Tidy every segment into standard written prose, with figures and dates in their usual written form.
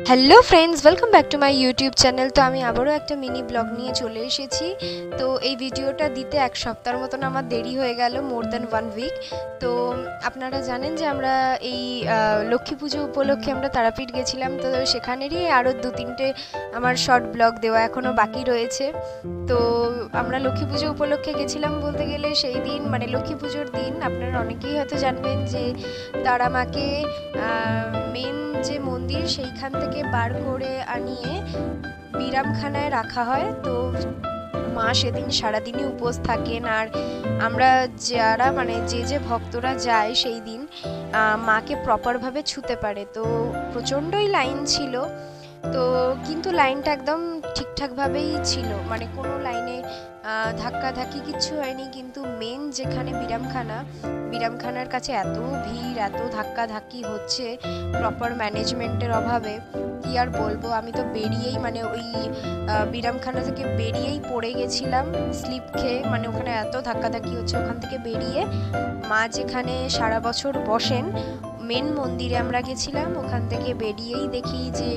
Hello friends, welcome back to my YouTube channel. তো আমি আবারও একটা মিনি ব্লগ নিয়ে চলে এসেছি। তো এই ভিডিওটা দিতে এক সপ্তাহের মতন আমার দেরি হয়ে গেল, মোর দ্যান 1 উইক। তো আপনারা জানেন যে আমরা এই লক্ষ্মী পুজো উপলক্ষে আমরা তারাপীঠ গেছিলাম। তো সেখানেরই আরও 2-3টে আমার শর্ট ব্লগ দেওয়া এখনও বাকি রয়েছে। তো আমরা লক্ষ্মী পুজো উপলক্ষে গেছিলাম বলতে গেলে সেই দিন মানে লক্ষ্মী পুজোর দিন আপনারা অনেকেই হয়তো জানবেন যে তারা মাকে মেন যে মন্দির সেইখান থেকে বার করে আনিয়ে বিরামখানায় রাখা হয়। তো মা সেদিন সারাদিনই উপোস থাকেন। আর আমরা যারা মানে যে ভক্তরা যায় সেই দিন মাকে প্রপারভাবে ছুতে পারে। তো প্রচণ্ডই লাইন ছিল। তো কিন্তু লাইনটা একদম ঠিকঠাকভাবেই ছিল, মানে কোনো লাইনে ধাক্কাধাক্কি কিচ্ছু হয়নি। কিন্তু মেন যেখানে বিরামখানার কাছে এত ভিড়, এত ধাক্কাধাক্কি হচ্ছে প্রপার ম্যানেজমেন্টের অভাবে। কি আর বলবো, আমি তো বেরিয়েই মানে ওই বিরামখানা থেকে বেরিয়েই পড়ে গেছিলাম স্লিপ খেয়ে। মানে ওখানে এত ধাক্কাধাক্কি হচ্ছে, ওখান থেকে বেরিয়ে মা যেখানে সারা বছর বসেন মেন মন্দিরে আমরা গেছিলাম। ওখান থেকে বেরিয়েই দেখি যে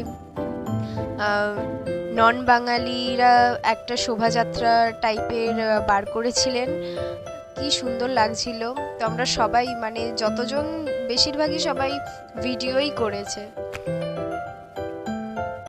নন বাঙালিরা একটা শোভাযাত্রা টাইপের বার করেছিলেন। কি সুন্দর লাগছিল। তো আমরা সবাই মানে যতজন বেশিরভাগই সবাই ভিডিওই করেছে।